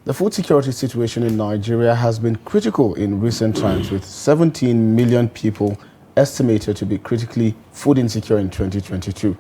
The food security situation in Nigeria has been critical in recent times, with 17 million people estimated to be critically food insecure in 2022.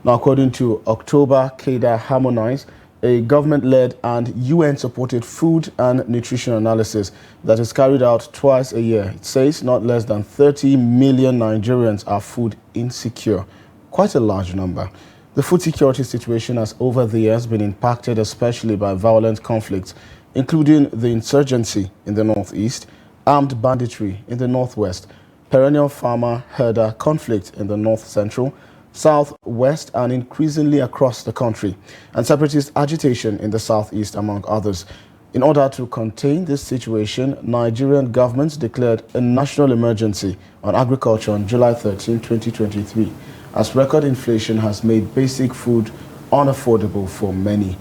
Now, according to October cadre Harmonize, a government-led and UN-supported food and nutrition analysis that is carried out twice a year, it says not less than 30 million Nigerians are food insecure, quite a large number. The food security situation has over the years been impacted especially by violent conflicts, including the insurgency in the northeast, armed banditry in the northwest, perennial farmer-herder conflict in the north-central, southwest, and increasingly across the country, and separatist agitation in the southeast, among others. In order to contain this situation, Nigerian government declared a national emergency on agriculture on July 13, 2023, as record inflation has made basic food unaffordable for many.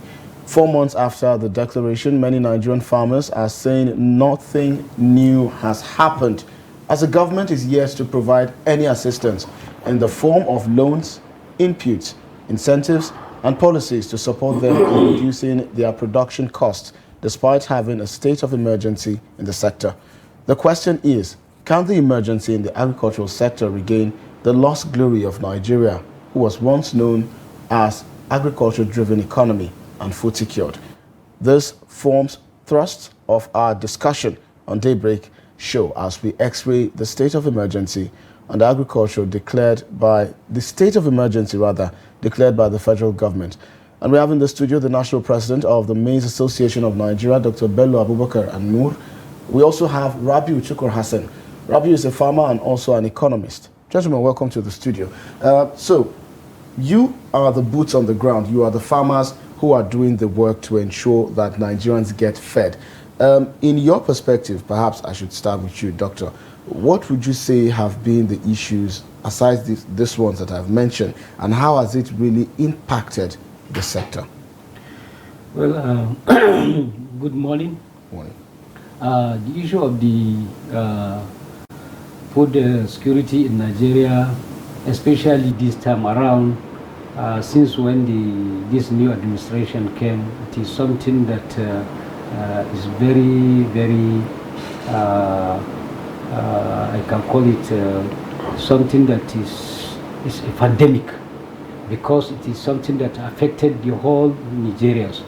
4 months after the declaration, many Nigerian farmers are saying nothing new has happened, as the government is yet to provide any assistance in the form of loans, inputs, incentives, and policies to support them in reducing their production costs, despite having a state of emergency in the sector. The question is, can the emergency in the agricultural sector regain the lost glory of Nigeria, who was once known as agriculture-driven economy and food secured? This forms thrust of our discussion on Daybreak Show as we x-ray the state of emergency and agriculture declared by the federal government. And we have in the studio the national president of the Maize Association of Nigeria, Dr. Bello Abubakar Annoor. We also have Rabiu Tukur Hassan. Rabiu is a farmer and also an economist. Gentlemen, welcome to the studio. So, you are the boots on the ground. You are the farmers who are doing the work to ensure that Nigerians get fed. In your perspective, perhaps I should start with you, Doctor. What would you say have been the issues, aside these ones that I've mentioned, and how has it really impacted the sector? Well, good morning. Morning. The issue of the food security in Nigeria, especially this time around, since when this new administration came, it is something that is very, very, I can call it something that is a pandemic, because it is something that affected the whole Nigerians.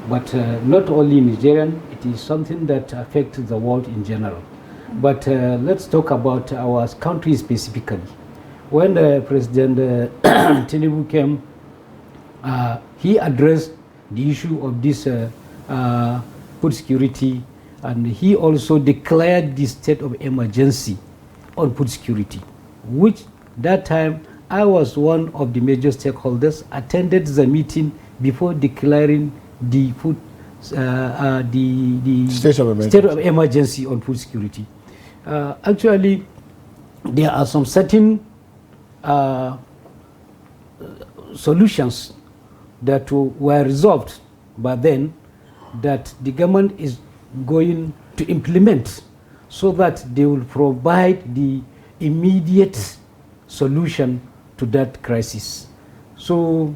But not only Nigerian, it is something that affects the world in general. But let's talk about our country specifically. When President Tinubu came, he addressed the issue of this food security, and he also declared the state of emergency on food security, which that time I was one of the major stakeholders, attended the meeting before declaring the food the state of emergency on food security. Actually, there are some certain solutions that were resolved by then that the government is going to implement, so that they will provide the immediate solution to that crisis. So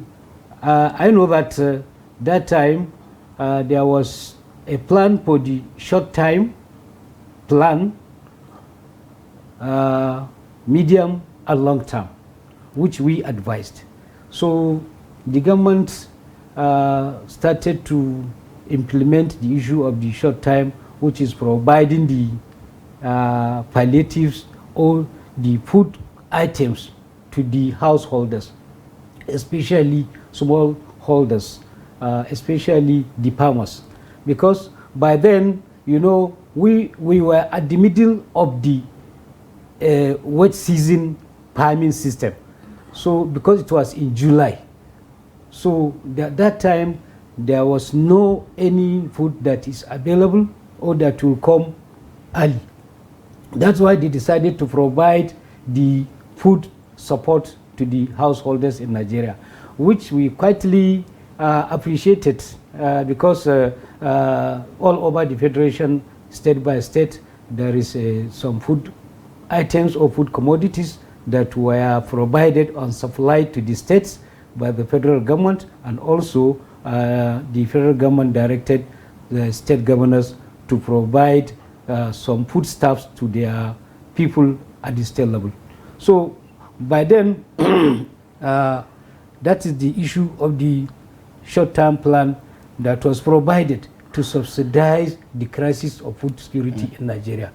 I know that that time there was a plan for the short time plan, medium and long term, which we advised. So the government started to implement the issue of the short time, which is providing the palliatives or the food items to the householders, especially small holders, especially the farmers, because by then, you know, we were at the middle of the wet season farming system. So because it was in July, so at that time there was no any food that is available or that will come early. That's why they decided to provide the food support to the householders in Nigeria, which we quietly appreciated, because all over the federation, state by state, there is some food items or food commodities that were provided and supplied to the states by the federal government, and also the federal government directed the state governors to provide some foodstuffs to their people at the state level. So by then, that is the issue of the short-term plan that was provided to subsidize the crisis of food security in Nigeria.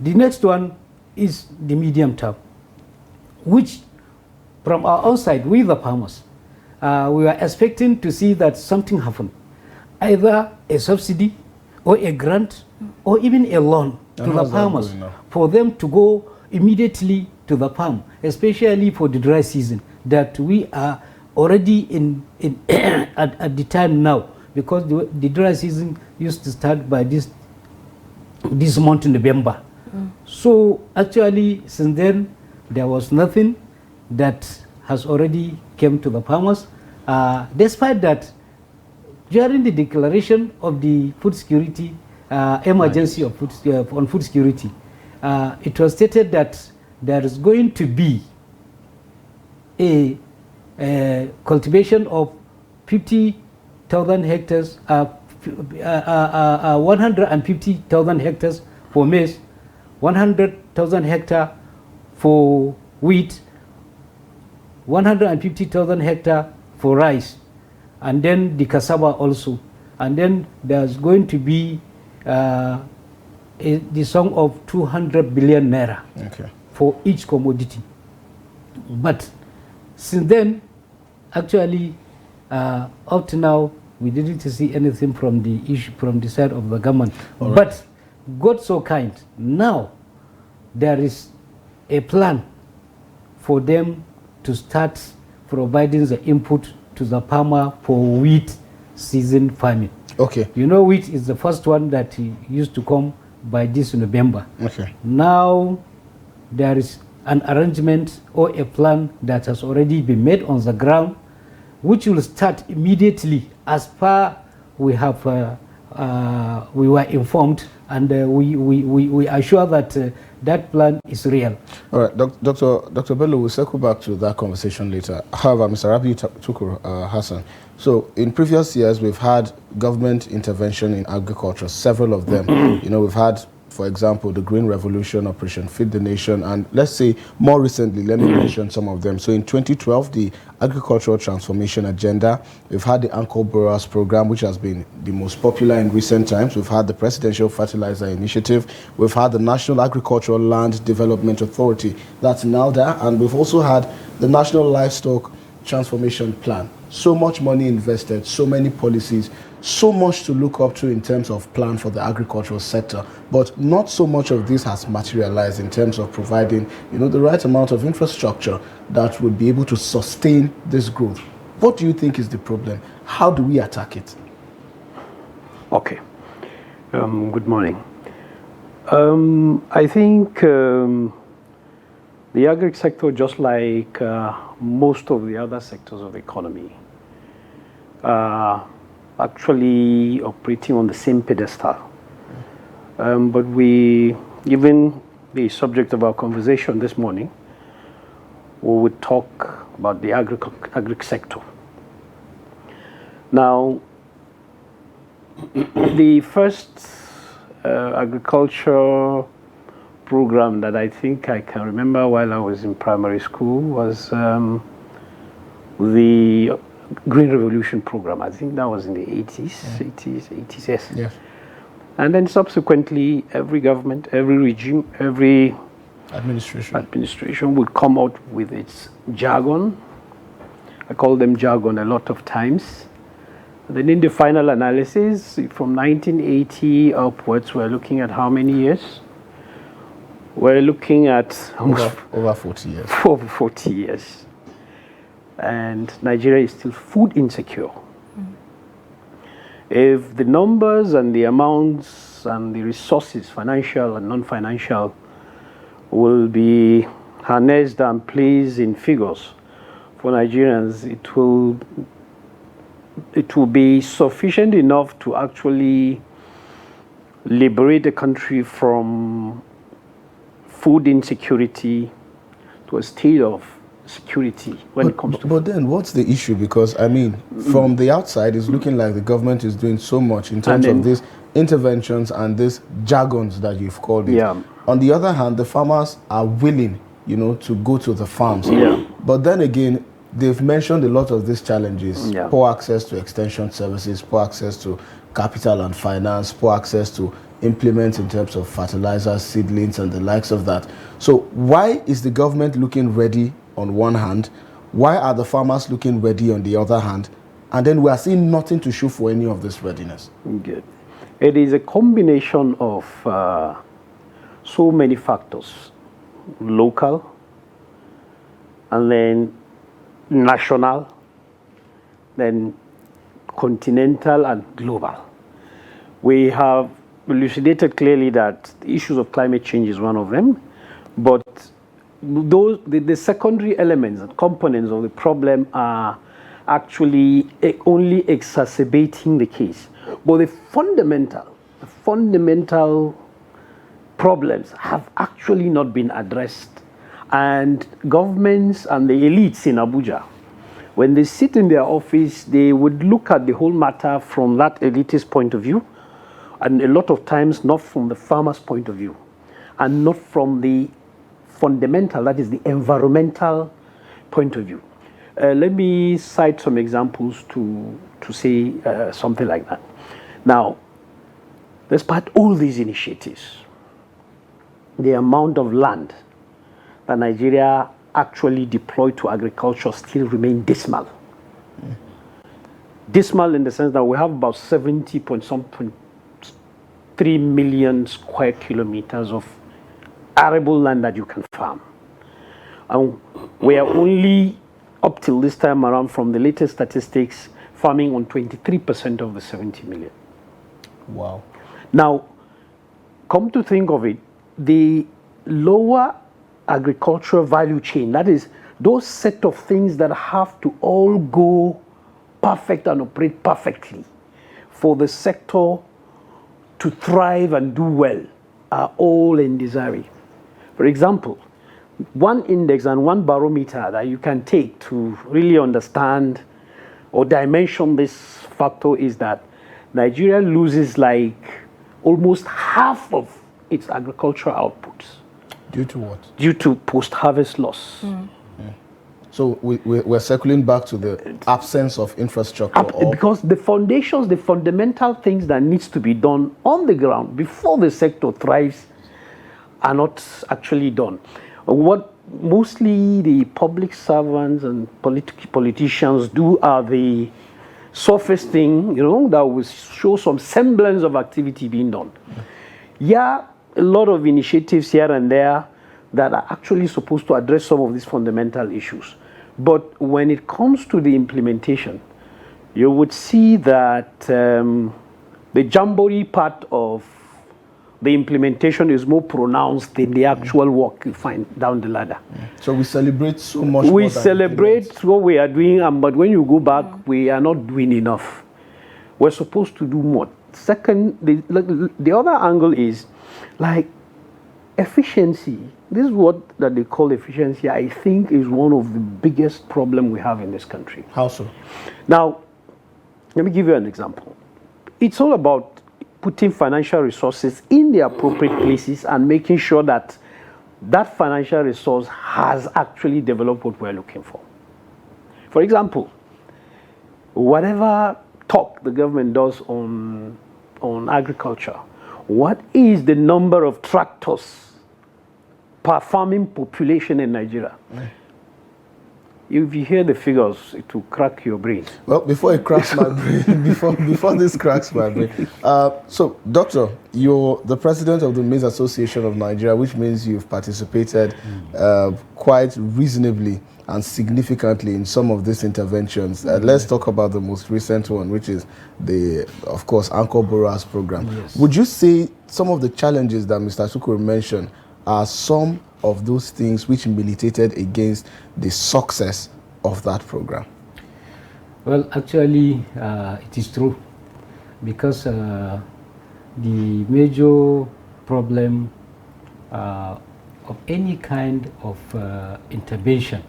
The next one is the medium term, which from our own side, we the farmers, we were expecting to see that something happen, either a subsidy or a grant or even a loan to the farmers for them to go immediately to the farm, especially for the dry season that we are already at the time now, because the dry season used to start by this month in November. So actually, since then, there was nothing that has already came to the farmers. Despite that, during the declaration of the food security emergency of on food security, it was stated that there is going to be a cultivation of 50,000 hectares, 150,000 hectares for maize, 100,000 hectares for wheat, 150,000 hectares for rice, and then the cassava also. And then there's going to be the sum of 200 billion naira for each commodity. But since then, actually, up to now, we didn't see anything from the issue from the side of the government. But God so kind, now there is a plan for them to start providing the input to the farmer for wheat season farming. Okay. You know, wheat is the first one that used to come by this November. Okay. Now there is an arrangement or a plan that has already been made on the ground, which will start immediately as far we have we were informed, and we are sure that that plan is real. All right, Dr. Bello, we'll circle back to that conversation later. However, Mr. Rabiu Tukur Hassan, so in previous years, we've had government intervention in agriculture, several of them. You know, we've had, for example, the Green Revolution, Operation Feed the Nation, and let's say more recently, let me mention some of them. So in 2012, the Agricultural Transformation Agenda, we've had the Anchor Borers Program, which has been the most popular in recent times. We've had the Presidential Fertilizer Initiative. We've had the National Agricultural Land Development Authority, that's now there. And we've also had the National Livestock Transformation Plan. So much money invested, so many policies, so much to look up to in terms of plan for the agricultural sector, but not so much of this has materialized in terms of providing, you know, the right amount of infrastructure that would be able to sustain this growth. What do you think is the problem? How do we attack it? Okay. Good morning. I think the agri sector, just like most of the other sectors of the economy, actually operating on the same pedestal. But given the subject of our conversation this morning, we would talk about the agri sector. Now, the first agriculture program that I think I can remember while I was in primary school was the Green Revolution program. I think that was in the 80s, yes. Yes. And then subsequently, every government, every regime, every administration would come out with its jargon. I call them jargon a lot of times. And then in the final analysis, from 1980 upwards, we're looking at how many years? We're looking at over 40 years. Over 40 years. And Nigeria is still food insecure. If the numbers and the amounts and the resources, financial and non-financial, will be harnessed and placed in figures for Nigerians, it will be sufficient enough to actually liberate the country from food insecurity to a state of security when it comes to. But then, what's the issue? Because I mean, from the outside, it's looking like the government is doing so much in terms of these interventions and these jargons that you've called it. Yeah. On the other hand, the farmers are willing, you know, to go to the farms. Yeah. But then again, they've mentioned a lot of these challenges: Yeah. poor access to extension services, poor access to capital and finance, poor access to implements in terms of fertilizers, seedlings, and the likes of that. So why is the government looking ready on one hand? Why are the farmers looking ready on the other hand? And then we are seeing nothing to show for any of this readiness. Good. It is a combination of so many factors: local, and then national, then continental and global. We have elucidated clearly that the issues of climate change is one of them, but the secondary elements and components of the problem are actually only exacerbating the case. But the fundamental problems have actually not been addressed. And governments and the elites in Abuja, when they sit in their office, they would look at the whole matter from that elitist point of view, and a lot of times not from the farmer's point of view, and not from the fundamental, that is the environmental point of view. Let me cite some examples to say something like that. Now, despite all these initiatives, the amount of land that Nigeria actually deployed to agriculture still remain dismal. Dismal in the sense that we have about 70.3 million square kilometers of arable land that you can farm. And we are only, up till this time around, from the latest statistics, farming on 23% of the 70 million. Wow. Now, come to think of it, the lower agricultural value chain, that is, those set of things that have to all go perfect and operate perfectly for the sector to thrive and do well, are all in disarray. For example, one index and one barometer that you can take to really understand or dimension this factor is that Nigeria loses like almost half of its agricultural outputs. Due to what? Due to post-harvest loss. So we're circling back to the absence of infrastructure. Because the foundations, the fundamental things that needs to be done on the ground before the sector thrives are not actually done. What mostly the public servants and politicians do are the surface thing, you know, that will show some semblance of activity being done. Yeah, a lot of initiatives here and there that are actually supposed to address some of these fundamental issues. But when it comes to the implementation, you would see that the jamboree part of the implementation is more pronounced than the actual work you find down the ladder. So we celebrate so much. We celebrate what we are doing, but when you go back, we are not doing enough. We're supposed to do more. Second, the other angle is like efficiency. This is what that they call efficiency. I think is one of the biggest problems we have in this country. How so? Now, let me give you an example. It's all about putting financial resources in the appropriate places and making sure that that financial resource has actually developed what we're looking for. For example, whatever talk the government does on agriculture, what is the number of tractors per farming population in Nigeria? If you hear the figures, it will crack your brain. Well, before it cracks my brain, before this cracks my brain. So, Doctor, you're the president of the Maize Association of Nigeria, which means you've participated quite reasonably and significantly in some of these interventions. Let's talk about the most recent one, which is the, of course, Anchor Borrowers program. Yes. Would you say some of the challenges that Mr. Tukur mentioned are some of those things which militated against the success of that program? Well, actually, it is true, because the major problem of any kind of intervention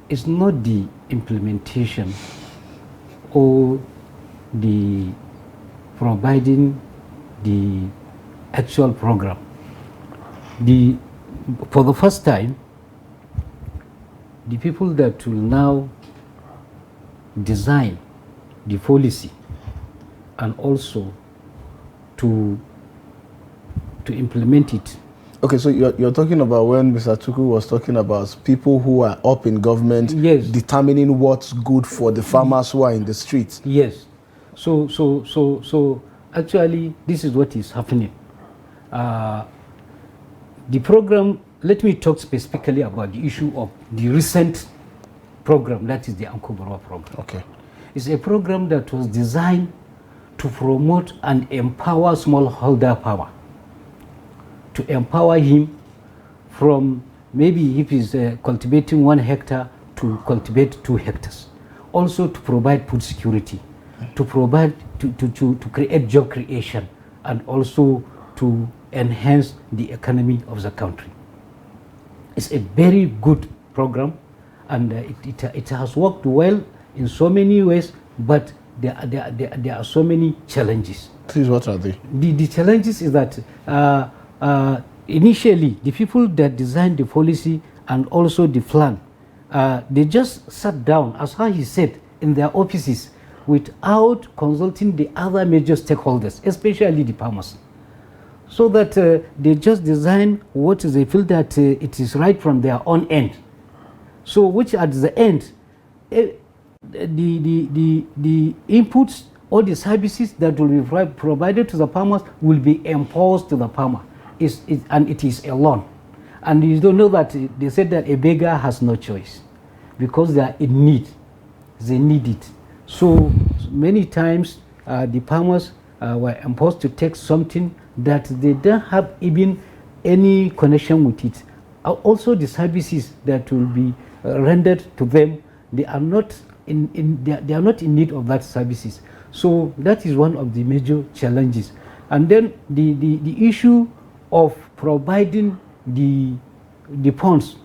it's not the implementation or the providing the actual program. For the first time, the people that will now design the policy and also to implement it. Okay, so you're talking about when Mr. Tukur was talking about people who are up in government, yes, determining what's good for the farmers who are in the streets. Yes. So actually, this is what is happening. The program, let me talk specifically about the issue of the recent program, that is the Ankobara program. Okay. It's a program that was designed to promote and empower smallholder farmer. To empower him from maybe if he's cultivating 1 hectare to cultivate 2 hectares. Also to provide food security, to provide, to create job creation, and also to enhance the economy of the country. It's a very good program, and it has worked well in so many ways, but there are so many challenges. Please, what are they? The challenges is that initially the people that designed the policy and also the plan, they just sat down, as how he said, in their offices without consulting the other major stakeholders, especially the farmers. So that they just design what they feel that it is right from their own end. So which at the end, the inputs or the services that will be provided to the farmers will be imposed to the farmer. And it is a loan. And you don't know that they said that a beggar has no choice because they are in need. They need it. So many times the farmers were imposed to take something that they don't have even any connection with it. Also the services that will be rendered to them, they are not in need of that services. So that is one of the major challenges. And then the issue of providing the funds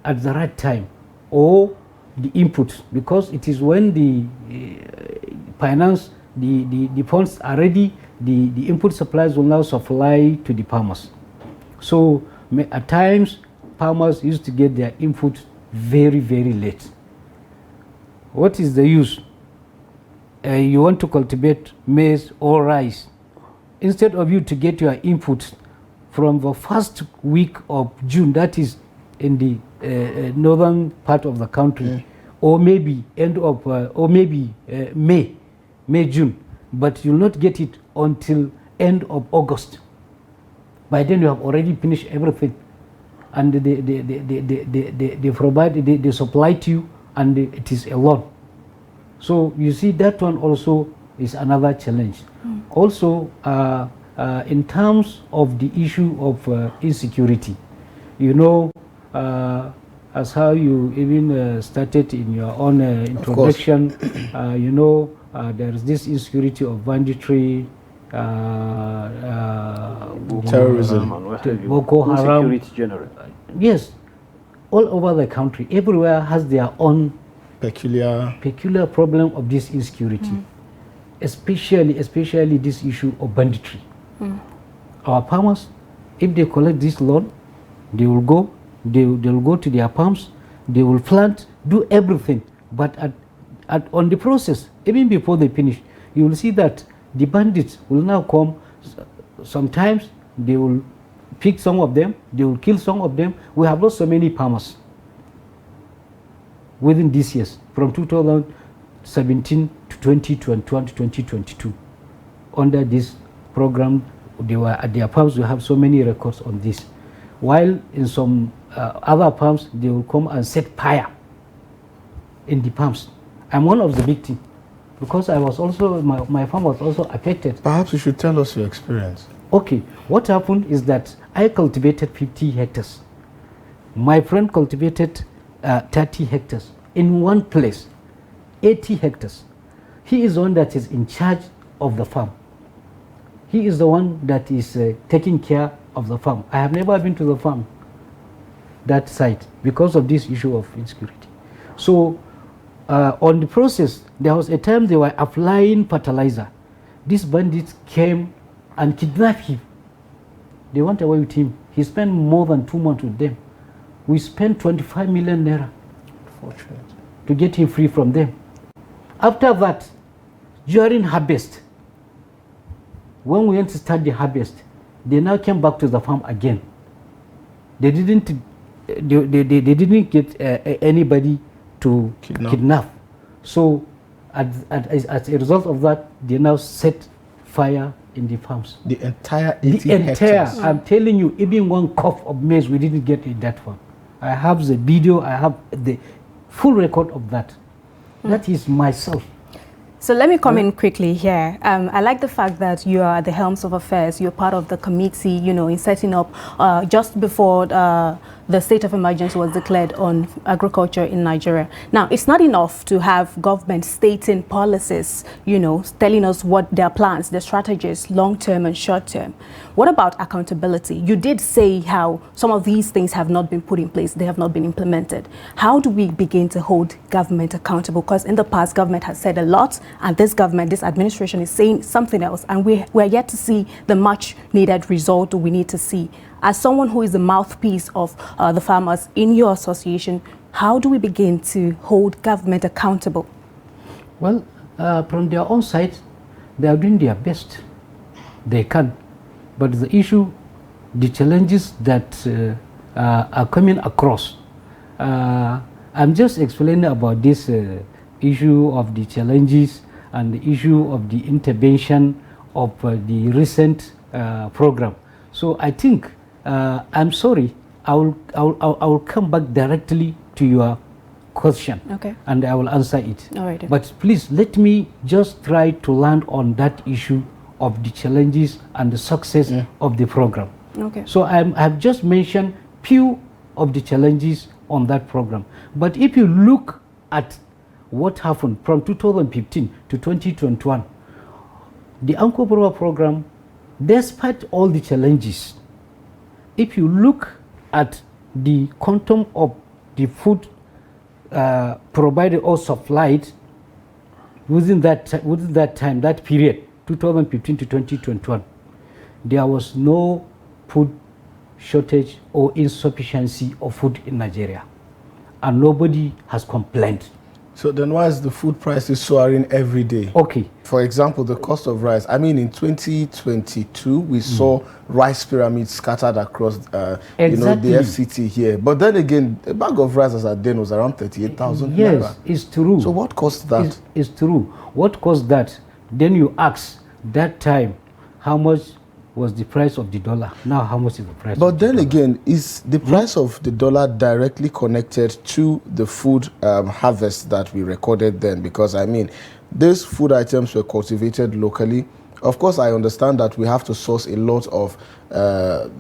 at the right time, or the input, because it is when the finance, the funds are ready, the input supplies will now supply to the farmers. So at times farmers used to get their input very, very late. What is the use? You want to cultivate maize or rice. Instead of you to get your input from the first week of June, that is in the northern part of the country, or maybe end of, or maybe May, June, but you'll not get it until end of August. By then you have already finished everything, and they provide, they supply to you, and it is a loan. So you see that one also is another challenge. Also, in terms of the issue of insecurity, you know, as how you even stated in your own introduction, you know, there is this insecurity of banditry, terrorism, Boko Haram. Insecurity general. Yes, all over the country, everywhere has their own peculiar problem of this insecurity, especially this issue of banditry. Our farmers, if they collect this loan, they will go to their farms, they will plant, do everything, but on the process, even before they finish, you will see that the bandits will now come. Sometimes they will pick some of them, they will kill some of them. We have lost so many farmers within these years, from 2017 to 2021 to 2022. Under this program, they were at their farms. We have so many records on this. While in some other farms, they will come and set fire in the farms. I'm one of the victims, because I was also, my farm was also affected. Perhaps you should tell us your experience. Okay, what happened is that I cultivated 50 hectares. My friend cultivated 30 hectares. In one place, 80 hectares. He is the one that is in charge of the farm. He is the one that is taking care of the farm. I have never been to the farm, that site, because of this issue of insecurity. So on the process, there was a time they were applying fertilizer. These bandits came and kidnapped him. They went away with him. He spent more than 2 months with them. We spent 25 million naira to get him free from them. After that, during harvest, when we went to start the harvest, they now came back to the farm again. They didn't get anybody to kidnap. So as a result of that, they now set fire in the farms. The entire 80 hectares. I'm telling you, even one cup of maize we didn't get in that farm. I have the video, I have the full record of that. That is myself. So let me come in quickly here. I like the fact that you are at the helms of affairs. You're part of the committee, you know, in setting up just before the state of emergency was declared on agriculture in Nigeria. Now, it's not enough to have government stating policies, you know, telling us what their plans, their strategies, long-term and short-term. What about accountability? You did say how some of these things have not been put in place, they have not been implemented. How do we begin to hold government accountable? Because in the past, government has said a lot, and this government, this administration is saying something else, and we're yet to see the much needed result we need to see. As someone who is the mouthpiece of the farmers in your association, how do we begin to hold government accountable? Well, from their own side, they are doing their best. They can. But the issue, the challenges that are coming across, I'm just explaining about this issue of the challenges and the issue of the intervention of the recent program. So I think, I'm sorry, I will come back directly to your question, okay, and I will answer it. All right. But please let me just try to land on that issue of the challenges and the success of the program. Okay. So I've just mentioned few of the challenges on that program. But if you look at what happened from 2015 to 2021, the Anko program, despite all the challenges, if you look at the quantum of the food provided or supplied within that time, that period, 2015 to 2021, there was no food shortage or insufficiency of food in Nigeria, and nobody has complained. So then why is the food prices soaring every day? Okay. For example, the cost of rice. I mean, in 2022, we saw rice pyramids scattered across you know, the FCT here. But then again, a bag of rice as at then was around 38,000 Yes, naira. it's true. So what caused that? It's true. What caused that? Then you ask, that time, how much was the price of the dollar? Now, how much is the price? But then again, is the price of the dollar directly connected to the food harvest that we recorded then? Because I mean, these food items were cultivated locally. Of course, I understand that we have to source a lot of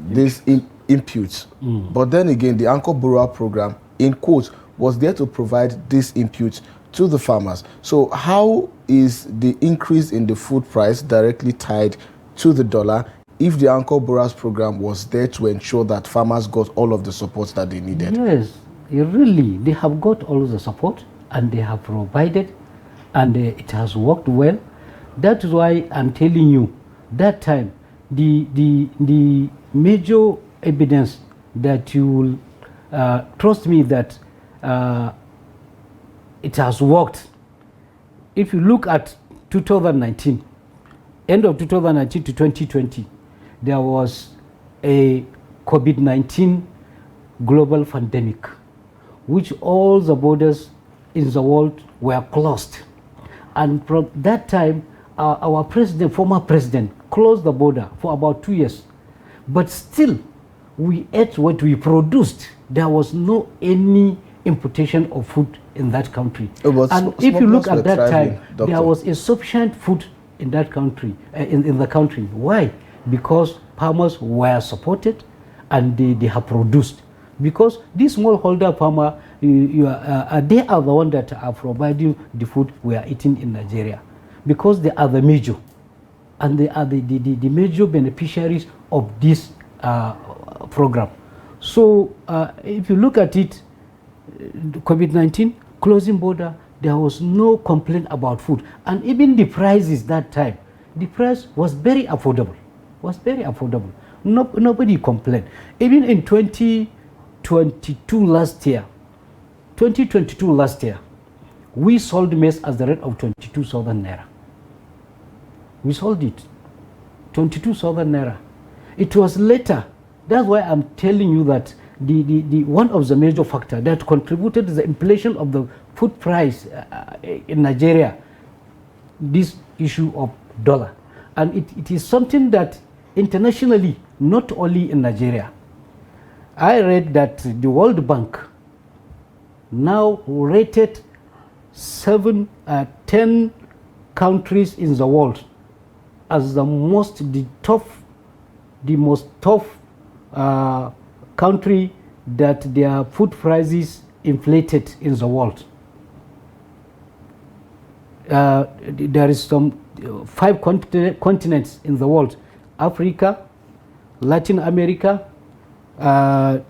these inputs. But then again, the Anko Borough program, in quotes, was there to provide these inputs to the farmers. So how is the increase in the food price directly tied to the dollar if the Anko Borough's program was there to ensure that farmers got all of the support that they needed? Yes, really, they have got all of the support and they have provided, and it has worked well. That is why I'm telling you, that time, the major evidence that you will trust me that it has worked. If you look at 2019, end of 2019 to 2020, there was a COVID-19 global pandemic, which all the borders in the world were closed. And from that time, our president, former president, closed the border for about 2 years. But still, we ate what we produced. There was no any importation of food in that country. And if you look at that time, there was insufficient food in that country, in the country. Why? Because farmers were supported and they have produced. Because this smallholder farmer, they are the ones that are providing the food we are eating in Nigeria. Because they are the major, and they are the major beneficiaries of this program. So if you look at it, COVID-19 closing border, there was no complaint about food. And even the prices that time, the price was very affordable. Nobody complained. Even in 2022 last year, we sold maize at the rate of 22,000 naira. We sold it, 22,000 naira. It was later. That's why I'm telling you that the one of the major factors that contributed to the inflation of the food price in Nigeria, this issue of dollar. And it is something that internationally, not only in Nigeria. I read that the World Bank now rated 10 countries in the world as the most tough country that their food prices inflated in the world. There is some 5 continents in the world: Africa, Latin America,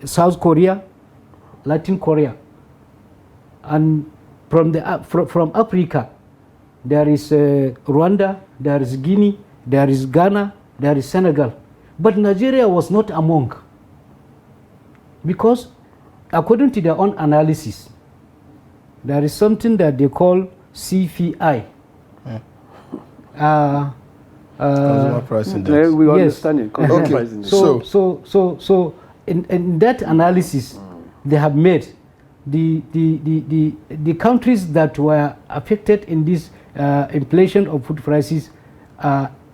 South Korea, Latin Korea, and from Africa, there is Rwanda, there is Guinea, there is Ghana, there is Senegal. But Nigeria was not among, because according to their own analysis, there is something that they call CPI. Consumer Price Index. We Yes. understand it. Consumer Price Index. So in that analysis, they have made the countries that were affected in this inflation of food prices.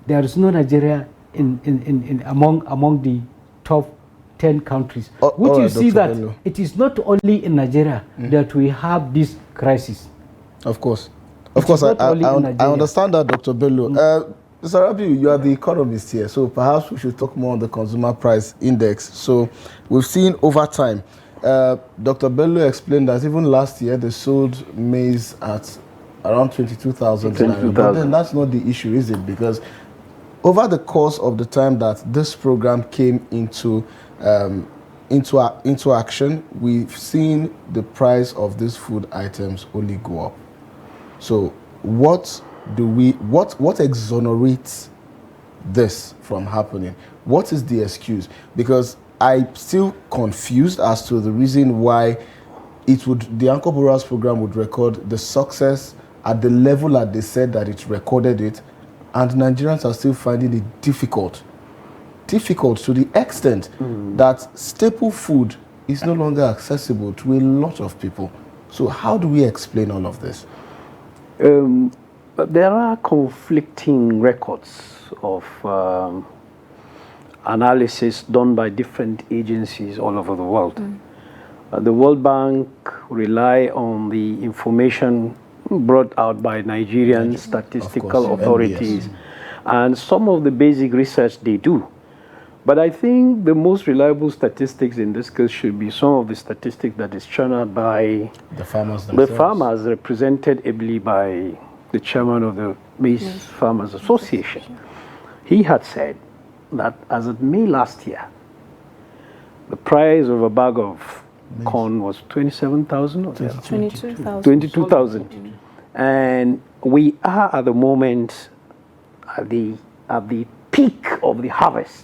There is no Nigeria among the top 10 countries. Which you see that Bello, it is not only in Nigeria that we have this crisis. Of course. Of course, I understand that, Dr. Bello. Mr. Rabiu, you are the economist here, so perhaps we should talk more on the Consumer Price Index. So we've seen over time, Dr. Bello explained that even last year they sold maize at around 22,000. But then that's not the issue, is it? Because over the course of the time that this program came into action, we've seen the price of these food items only go up. So what exonerates this from happening? What is the excuse? Because I'm still confused as to the reason why the Uncle Boras program would record the success at the level that they said that it recorded it, and Nigerians are still finding it difficult to the extent that staple food is no longer accessible to a lot of people. So how do we explain all of this? There are conflicting records of analysis done by different agencies all over the world. The World Bank rely on the information brought out by Nigerian statistical authorities and some of the basic research they do. But I think the most reliable statistics in this case should be some of the statistics that is churned by the farmers themselves. The farmers, represented ably by the chairman of the Maize Farmers Association. He had said that as of May last year, the price of a bag of corn was 27,000 or 22,000. 22,000. And we are at the moment at the peak of the harvest.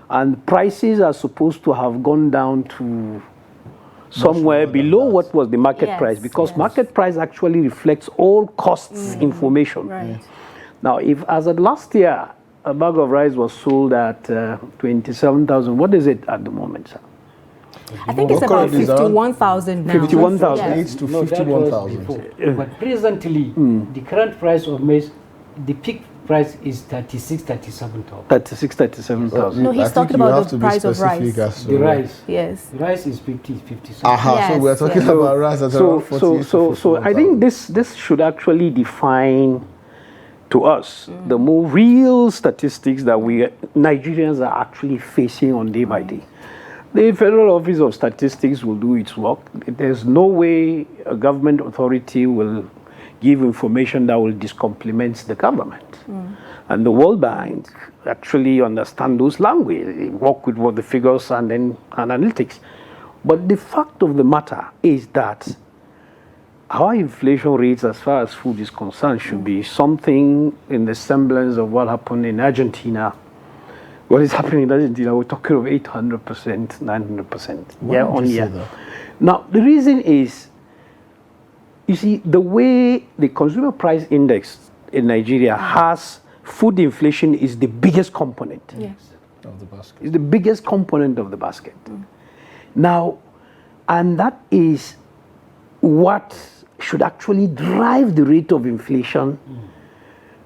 And prices are supposed to have gone down to somewhere below what was the market price, because market price actually reflects all costs information. Right. Now, if as of last year, a bag of rice was sold at 27,000, what is it at the moment, sir? I think it's about 51,000 now. 51,000. Yes. To 51,000. But presently, the current price of maize, the peak price is 37,000. 37,000. No, he's talking about the price of rice. The rice. Yes. The rice is 57. Yes. So we're talking about rice at around 40. So I think this should actually define to us the more real statistics that we Nigerians are actually facing on day by day. The Federal Office of Statistics will do its work. There's no way a government authority will give information that will discomplement the government. And the World Bank actually understand those language. They work with what the figures and then analytics. But the fact of the matter is that our inflation rates as far as food is concerned should be something in the semblance of what happened in Argentina. What is happening in Argentina, we're talking of 800%, 900% year on year. Now, the reason is, you see, the way the consumer price index in Nigeria has food inflation is the biggest component. Yes. Of the basket. It's the biggest component of the basket. Now, and that is what should actually drive the rate of inflation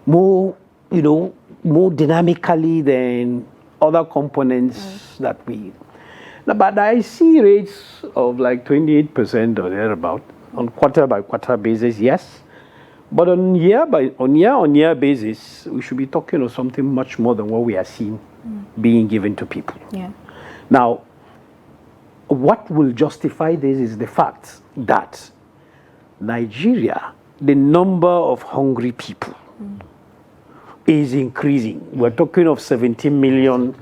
more, more dynamically than other components that we. Now, but I see rates of like 28% or thereabout on quarter by quarter basis, yes. But on year basis, we should be talking of something much more than what we are seeing being given to people. Yeah. Now, what will justify this is the fact that Nigeria, the number of hungry people is increasing. We're talking of 17 million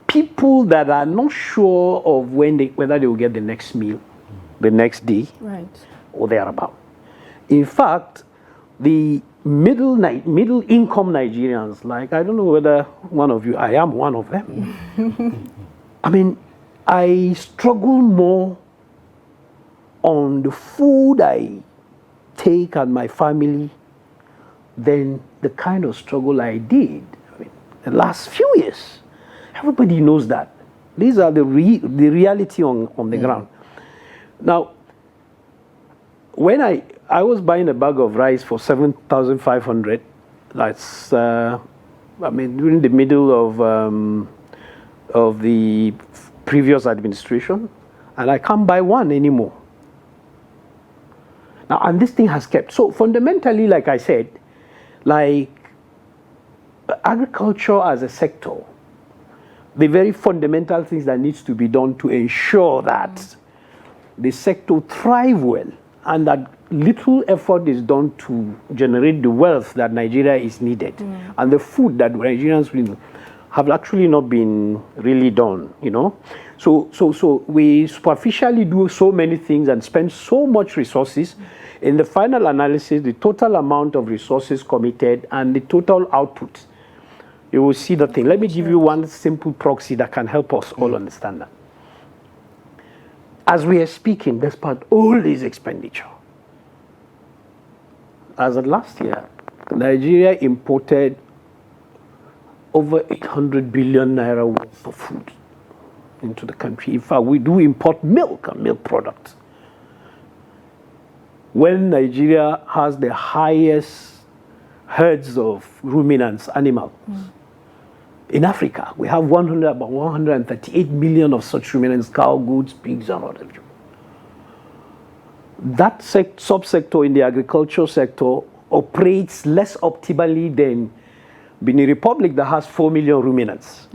people that are not sure of whether they will get the next meal, the next day, Right. or thereabout. In fact, the middle income Nigerians, like, I don't know whether one of you, I am one of them. I mean, I struggle more on the food I take and my family than the kind of struggle I did the last few years. Everybody knows that. These are the reality on the ground. Now, when I was buying a bag of rice for 7,500, that's during the middle of the previous administration, and I can't buy one anymore. Now, and this thing has kept. So fundamentally, like I said, like agriculture as a sector, the very fundamental things that needs to be done to ensure that the sector thrive well and that little effort is done to generate the wealth that Nigeria is needed and the food that Nigerians need have actually not been really done, So we superficially do so many things and spend so much resources. In the final analysis, the total amount of resources committed and the total output, you will see the thing. Let me give you one simple proxy that can help us all understand that. As we are speaking, despite all this expenditure, as of last year, Nigeria imported over 800 billion naira worth of food into the country. In fact, we do import milk and milk products. When Nigeria has the highest herds of ruminants, animals, in Africa, we have about 138 million of such ruminants, cow, goats, pigs, and whatever. That subsector in the agricultural sector operates less optimally than Benin Republic that has 4 million ruminants.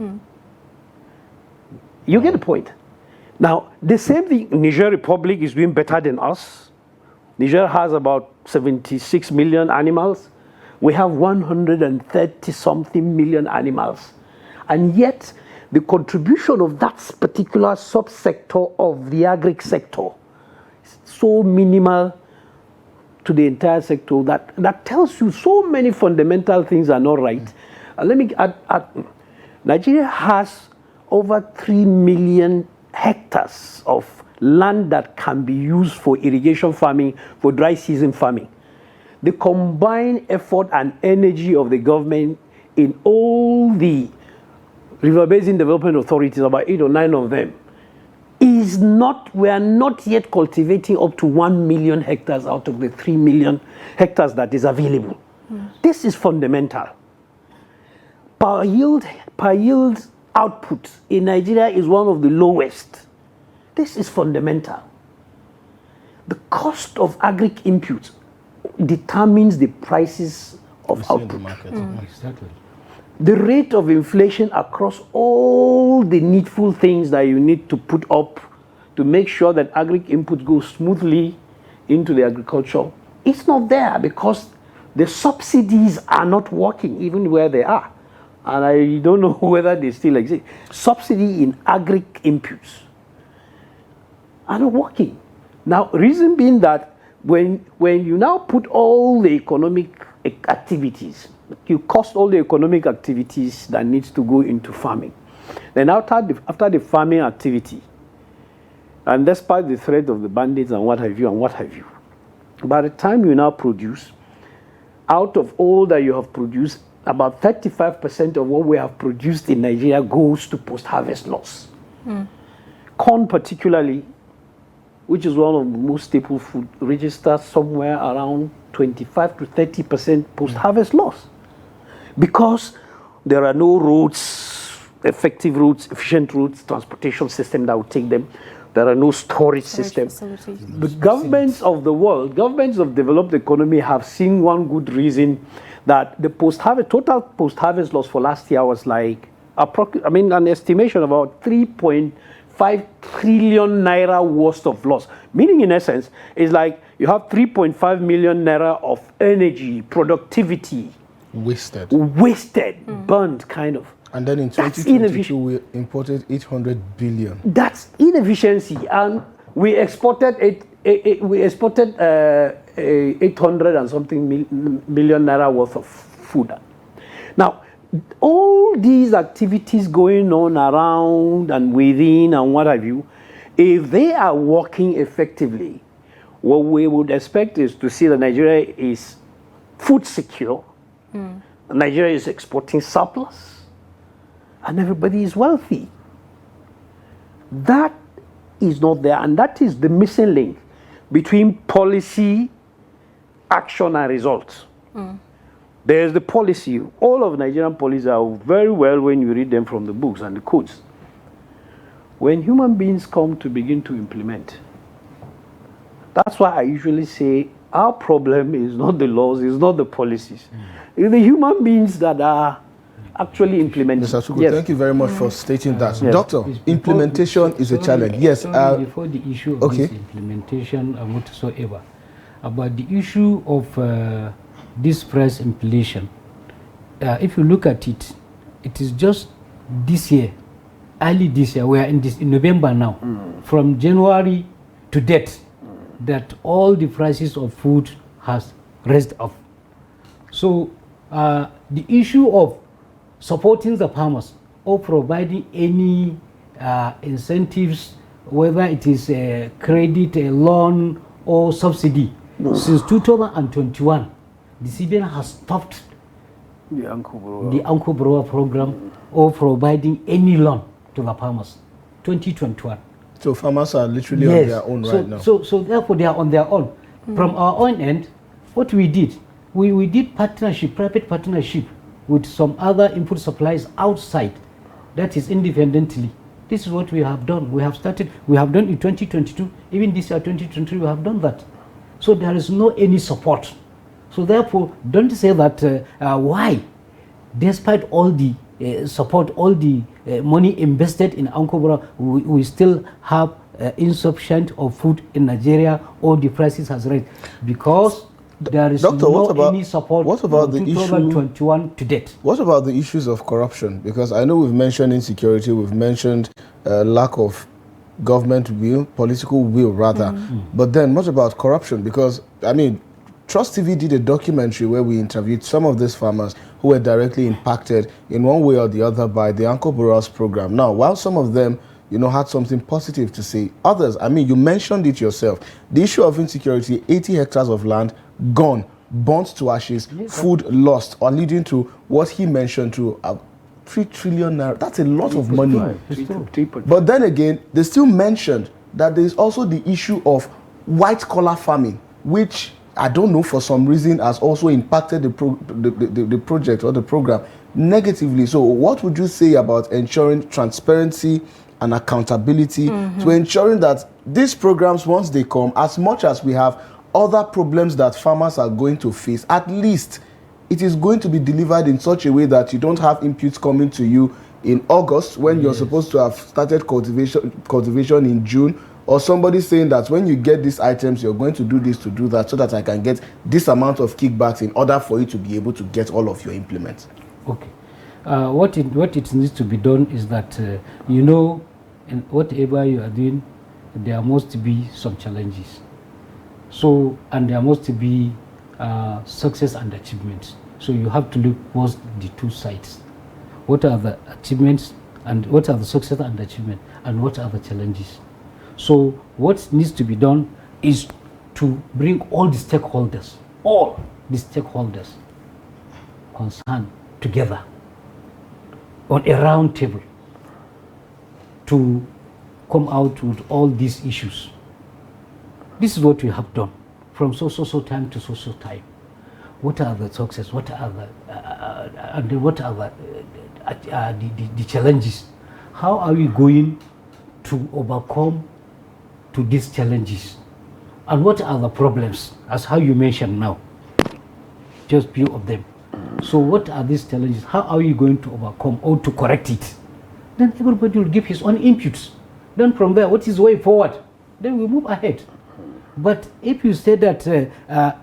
You get the point. Now, the same thing, Niger Republic is doing better than us. Niger has about 76 million animals. We have 130-something million animals. And yet, the contribution of that particular subsector of the agri sector is so minimal to the entire sector that tells you so many fundamental things are not right. Let me add, Nigeria has over 3 million hectares of land that can be used for irrigation farming, for dry season farming. The combined effort and energy of the government in all the river basin development authorities, about 8 or 9 of them, we are not yet cultivating up to 1 million hectares out of the 3 million hectares that is available. This is fundamental. Per yield output in Nigeria is one of the lowest. This is fundamental. The cost of agri inputs determines the prices of output. The market. Exactly. The rate of inflation across all the needful things that you need to put up to make sure that agri inputs go smoothly into the agriculture, it's not there because the subsidies are not working even where they are. And I don't know whether they still exist. Subsidy in agri inputs are not working. Now, reason being that when you now put all the economic activities, you cost all the economic activities that needs to go into farming. Then after the farming activity, and despite the threat of the bandits and what have you, by the time you now produce, out of all that you have produced, about 35% of what we have produced in Nigeria goes to post-harvest loss. Corn particularly, which is one of the most staple food, registers somewhere around 25 to 30% post-harvest loss. Because there are no roads, effective routes, efficient routes, transportation system that will take them. There are no storage systems. The governments of the world, governments of developed economy have seen one good reason that the total post-harvest loss for last year was like, an estimation of about 3.5 trillion naira worth of loss. Meaning, in essence, is like you have 3.5 million naira of energy, productivity. Wasted, burnt, kind of. And then in 2022, we imported 800 billion. That's inefficiency, and we exported 800 and something million naira worth of food. Now, all these activities going on around and within and what have you, if they are working effectively, what we would expect is to see that Nigeria is food secure, Nigeria is exporting surplus, and everybody is wealthy. That is not there, and that is the missing link between policy, action, and results. There's the policy. All of Nigerian policies are very well when you read them from the books and the codes. When human beings come to begin to implement, that's why I usually say our problem is not the laws, it's not the policies. It's the human beings that are actually implementing. Mr. Tukur, thank you very much for stating that. Yes. Doctor, implementation is a challenge. Yes. Before the issue of this implementation and whatsoever, about the issue of this price inflation, if you look at it, it is just this year, early this year, we are in November now, from January to date, that all the prices of food has raised up. So the issue of supporting the farmers or providing any incentives, whether it is a credit, a loan, or subsidy, since 2021, the CBN has stopped the Uncle Brower program or providing any loan to the farmers. 2021. So farmers are literally on their own right now. So therefore they are on their own. From our own end, what we did, we did partnership, private partnership with some other input suppliers outside, that is independently. This is what we have done. We have started, we have done in 2022, even this year 2023, we have done that. So there is no any support. So therefore, don't say that why, despite all the support, all the money invested in Ankobra, we still have insufficient of food in Nigeria, or the prices has raised, because there is any support from 2021 to date. What about the issues of corruption? Because I know we've mentioned insecurity, we've mentioned lack of government will, political will rather, but then what about corruption? Because, I mean, Trust TV did a documentary where we interviewed some of these farmers who were directly impacted in one way or the other by the Uncle Boras program. Now, while some of them, had something positive to say, others, I mean, you mentioned it yourself, the issue of insecurity, 80 hectares of land gone, burnt to ashes, food lost, or leading to what he mentioned to 3 trillion naira. That's a lot of money. But then again, they still mentioned that there is also the issue of white-collar farming, which I don't know, for some reason, has also impacted the project or the program negatively. So what would you say about ensuring transparency and accountability to ensuring that these programs, once they come, as much as we have other problems that farmers are going to face, at least it is going to be delivered in such a way that you don't have inputs coming to you in August when you're supposed to have started cultivation in June, or somebody saying that when you get these items, you're going to do this, to do that, so that I can get this amount of kickbacks in order for you to be able to get all of your implements. Okay. What it needs to be done is that, in whatever you are doing, there must be some challenges. So, and there must be success and achievements. So you have to look towards the two sides. What are the achievements and what are the success and achievement, and what are the challenges? So what needs to be done is to bring all the stakeholders concerned together on a round table to come out with all these issues. This is what we have done from so time to so time. What are the success? What are the challenges? How are we going to overcome to these challenges? And what are the problems? As how you mentioned now, just few of them. So what are these challenges? How are we going to overcome or to correct it? Then everybody will give his own inputs. Then from there, what is the way forward? Then we move ahead. But if you say that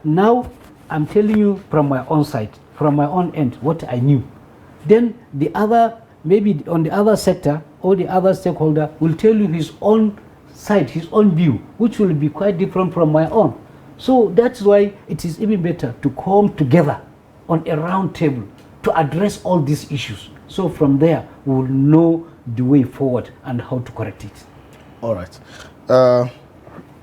now I'm telling you from my own side, from my own end, what I knew, then the other, maybe on the other sector or the other stakeholder will tell you his own side, his own view, which will be quite different from my own. So that's why it is even better to come together on a round table to address all these issues. So from there, we will know the way forward and how to correct it. All right. Mr.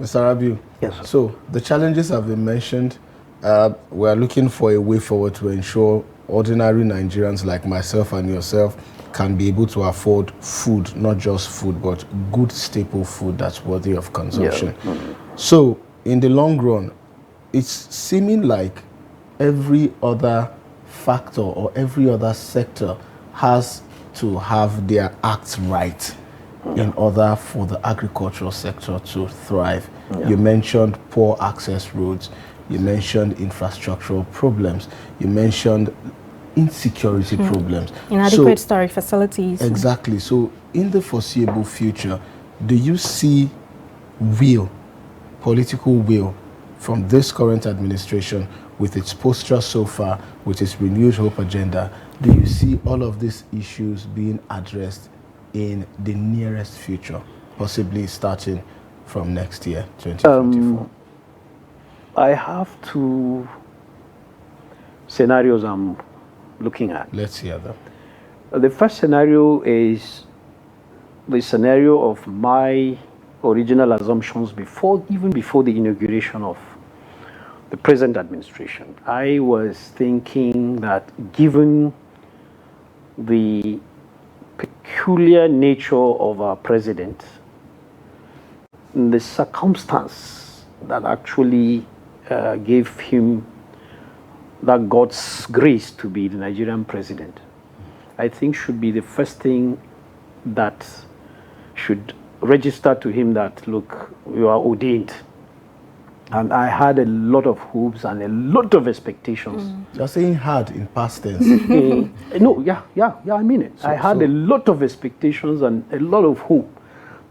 Rabiu, yes. So the challenges have been mentioned. We are looking for a way forward to ensure ordinary Nigerians like myself and yourself can be able to afford food, not just food, but good staple food that's worthy of consumption. Yeah. Mm-hmm. So in the long run, it's seeming like every other factor or every other sector has to have their acts right in order for the agricultural sector to thrive. Yeah. You mentioned poor access roads, you mentioned infrastructural problems, you mentioned insecurity problems. Inadequate storage facilities. Exactly. So in the foreseeable future, do you see will, political will, from this current administration with its posture so far, with its renewed hope agenda, do you see all of these issues being addressed in the nearest future, possibly starting from next year, 2024? I have two scenarios I'm looking at. Let's hear them. The first scenario is the scenario of my original assumptions even before the inauguration of the present administration. I was thinking that given the peculiar nature of our president, the circumstance that actually gave him that God's grace to be the Nigerian president, I think should be the first thing that should register to him that, look, you are ordained. And I had a lot of hopes and a lot of expectations. You're saying had in past tense. No, I mean it. I had a lot of expectations and a lot of hope.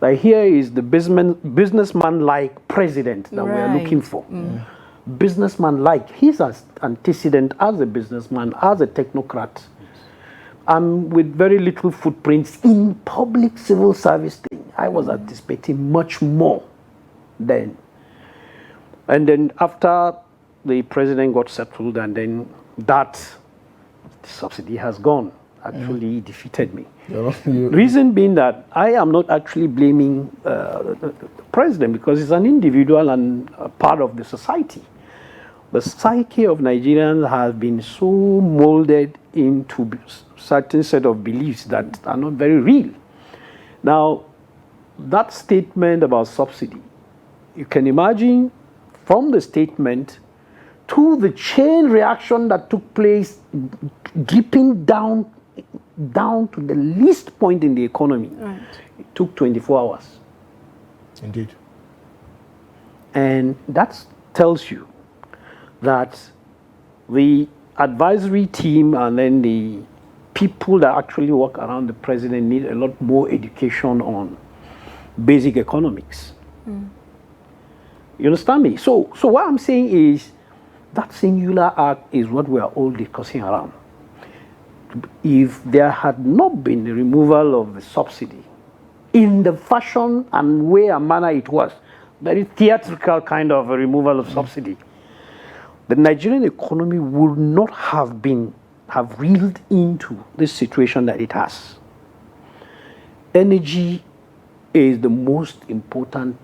Like, here is the businessman-like president that we are looking for. Businessman-like. His antecedent as a businessman, as a technocrat, with very little footprints in public civil service thing. I was anticipating much more then. And then after the president got settled, and then that subsidy has gone, actually defeated me. Reason being that I am not actually blaming the president, because he's an individual and a part of the society. The psyche of Nigerians has been so molded into certain set of beliefs that are not very real. Now, that statement about subsidy, you can imagine from the statement to the chain reaction that took place, dripping down to the least point in the economy. Right. It took 24 hours. Indeed. And that tells you that the advisory team and then the people that actually work around the president need a lot more education on basic economics. You understand me? So what I'm saying is that singular act is what we are all discussing around. If there had not been the removal of the subsidy in the fashion and way and manner it was, very theatrical kind of a removal of subsidy, the Nigerian economy would not have reeled into this situation that it has. Energy is the most important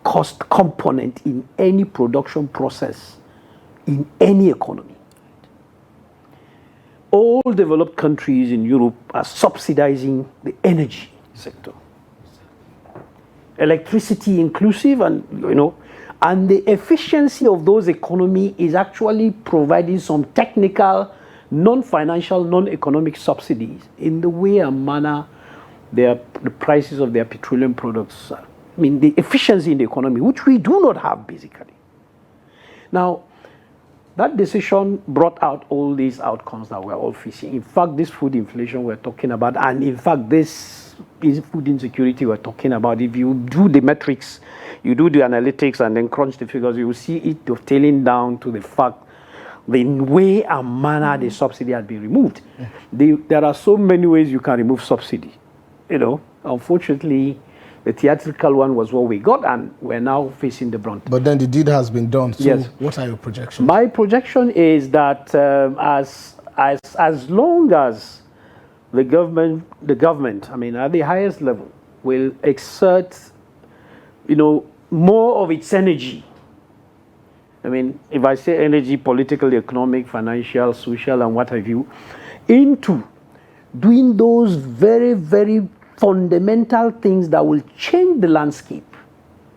cost component in any production process in any economy. All developed countries in Europe are subsidizing the energy sector. Electricity inclusive, and and the efficiency of those economies is actually providing some technical, non-financial, non-economic subsidies in the way and manner the prices of their petroleum products. I mean, the efficiency in the economy, which we do not have basically. Now, that decision brought out all these outcomes that we're all facing. In fact, this food inflation we're talking about, and in fact, this is food insecurity we're talking about. If you do the metrics, you do the analytics, and then crunch the figures, you will see it tailing down to the fact, the way and manner the subsidy had been removed. There are so many ways you can remove subsidy. Unfortunately, the theatrical one was what we got, and we're now facing the brunt. But then the deed has been done. So yes. What are your projections? My projection is that as long as the government, I mean, at the highest level, will exert, more of its energy. I mean, if I say energy, political, economic, financial, social, and what have you, into doing those very, very fundamental things that will change the landscape,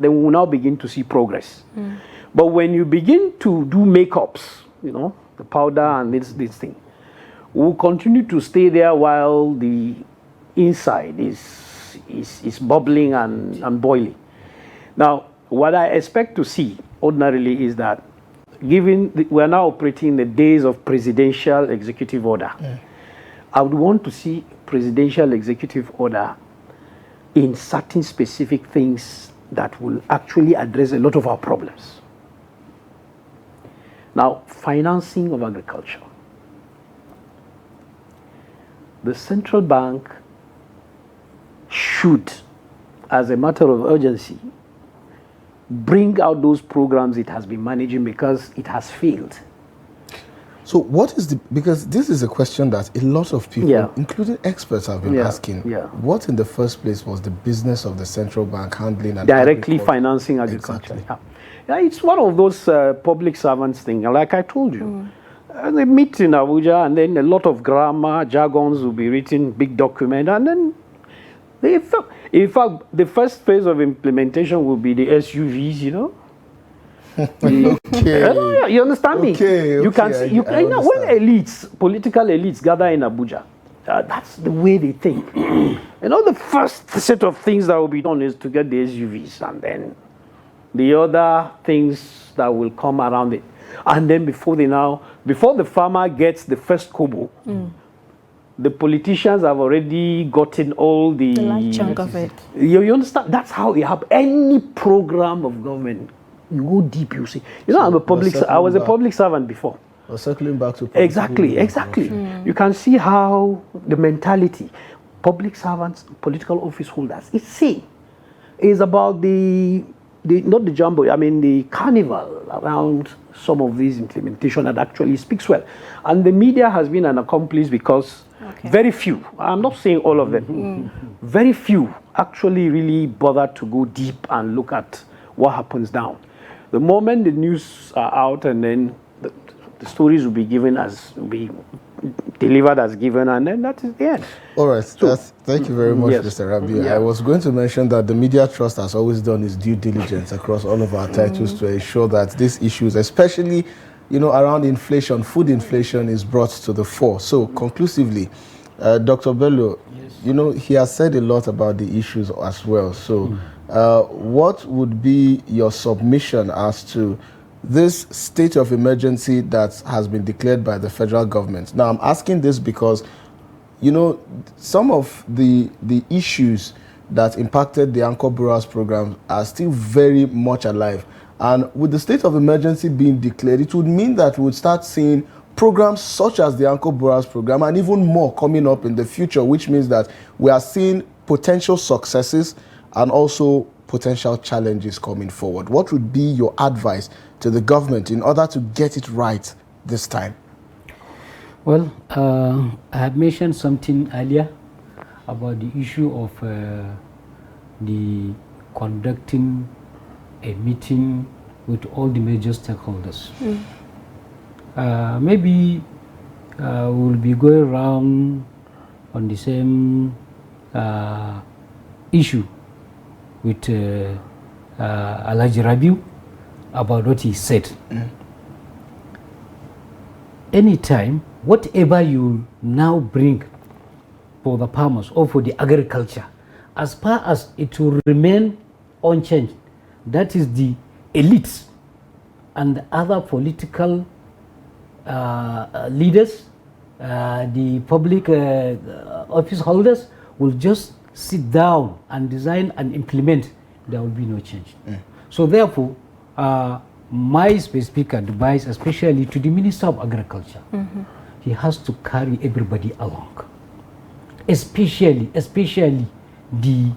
then we will now begin to see progress. But when you begin to do makeups, the powder and this thing, we'll continue to stay there while the inside is bubbling and boiling. Now, what I expect to see ordinarily is that, we're now operating in the days of presidential executive order. I would want to see presidential executive order in certain specific things that will actually address a lot of our problems. Now, financing of agriculture. The central bank should, as a matter of urgency, bring out those programs it has been managing, because it has failed. So what is because this is a question that a lot of people, including experts, have been asking. What in the first place was the business of the central bank handling and directly financing agriculture? Exactly. It's one of those public servants thing. Like I told you, they meet in Abuja, and then a lot of grammar, jargons will be written, big document, and then in fact, the first phase of implementation will be the SUVs, Okay. You understand me? You can see, when political elites gather in Abuja, that's the way they think. The first set of things that will be done is to get the SUVs, and then the other things that will come around it. And then before the farmer gets the first kobo, the politicians have already gotten all the large chunk of it. You understand? That's how it happens. Any program of government, you go deep, you see. I was a public servant before. Circling back to exactly. You can see how the mentality, public servants, political office holders, it's same. It's about not the jumbo, I mean the carnival around some of these implementation that actually speaks well. And the media has been an accomplice, because very few, I'm not saying all of them, very few actually really bother to go deep and look at what happens down. The moment the news are out, and then the stories will be delivered as given, and then that is the end. All right. Thank you very much, Mr. Rabiu. I was going to mention that the Media Trust has always done its due diligence across all of our titles to ensure that these issues, especially around inflation, food inflation, is brought to the fore. So conclusively, Dr. Bello, he has said a lot about the issues as well. So what would be your submission as to this state of emergency that has been declared by the federal government? Now, I'm asking this because, some of the issues that impacted the Anchor Borrowers program are still very much alive. And with the state of emergency being declared, it would mean that we would start seeing programs such as the Anchor Borrowers program and even more coming up in the future, which means that we are seeing potential successes and also potential challenges coming forward. What would be your advice to the government in order to get it right this time? Well, I have mentioned something earlier about the issue of the conducting a meeting with all the major stakeholders. Maybe we'll be going around on the same issue with Alhaji Rabiu about what he said. Anytime, whatever you now bring for the farmers or for the agriculture, as far as it will remain unchanged, that is the elites and the other political leaders, the public office holders will just sit down and design and implement, there will be no change. So therefore, my specific advice, especially to the Minister of Agriculture, he has to carry everybody along, especially the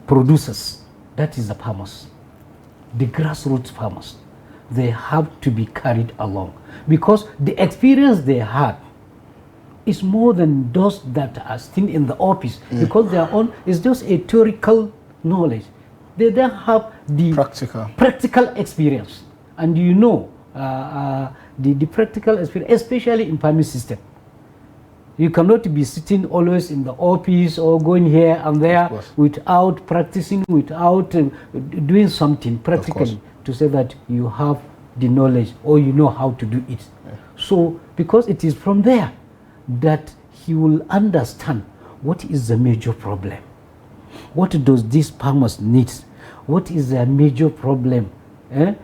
producers, that is the farmers, the grassroots farmers. They have to be carried along, because the experience they had is more than those that are still in the office, because their own is just a theoretical knowledge. They don't have the practical experience. And you know, the practical experience, especially in farming system. You cannot be sitting always in the office or going here and there without practicing, without doing something practically to say that you have the knowledge or you know how to do it. So, because it is from there that he will understand what is the major problem. What does these farmers need? What is their major problem?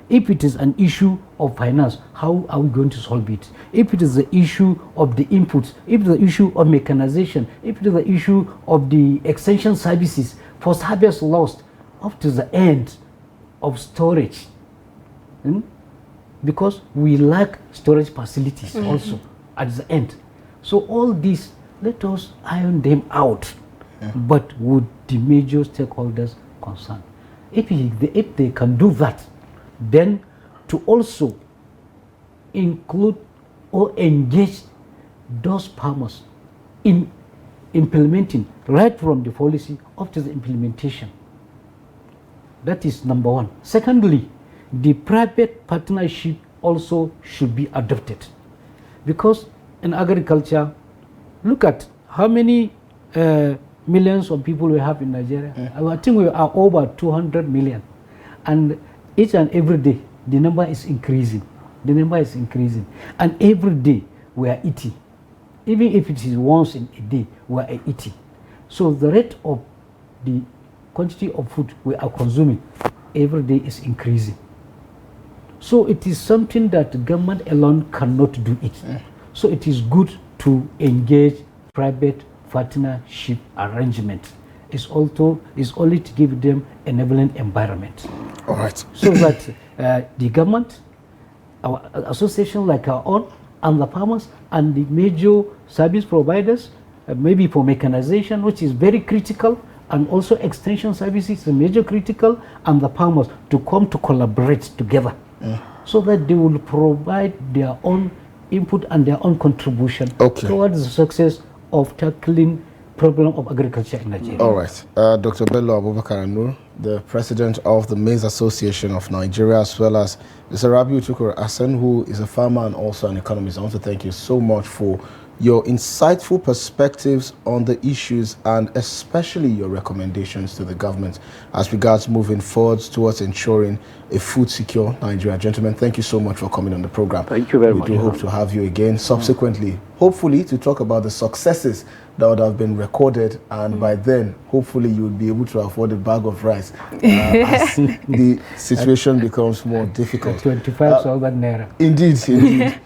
If it is an issue of finance, how are we going to solve it? If it is the issue of the inputs, if it is the issue of mechanization, if it is the issue of the extension services, post-harvest loss, up to the end of storage. Because we lack storage facilities also at the end. So all these, let us iron them out, but with the major stakeholders concerned. If they can do that, then to also include or engage those farmers in implementing right from the policy up to the implementation. That is number one. Secondly, the private partnership also should be adopted, because in agriculture, look at how many millions of people we have in Nigeria. I think we are over 200 million, and each and every day the number is increasing. The number is increasing, and every day we are eating. Even if it is once in a day, we are eating. So the rate of the quantity of food we are consuming every day is increasing. So it is something that the government alone cannot do it. So it is good to engage private partnership arrangement. It's only to give them enabling environment. All right. So that the government, our association like our own, and the farmers and the major service providers, maybe for mechanization, which is very critical, and also extension services is major critical, and the farmers to come to collaborate together, so that they will provide their own input and their own contribution towards the success of tackling problem of agriculture in Nigeria. All right. Dr. Bello Abubakar Annoor, the president of the Maize Association of Nigeria, as well as Mr. Rabiu Tukur Hassan, who is a farmer and also an economist. I want to thank you so much for your insightful perspectives on the issues and especially your recommendations to the government as regards moving forward towards ensuring a food secure Nigeria. Gentlemen, thank you so much for coming on the program. Thank you very much. We do hope to have you again subsequently, hopefully to talk about the successes that would have been recorded, and by then hopefully you would be able to afford a bag of rice as the situation becomes more difficult. 25,000 naira. Indeed.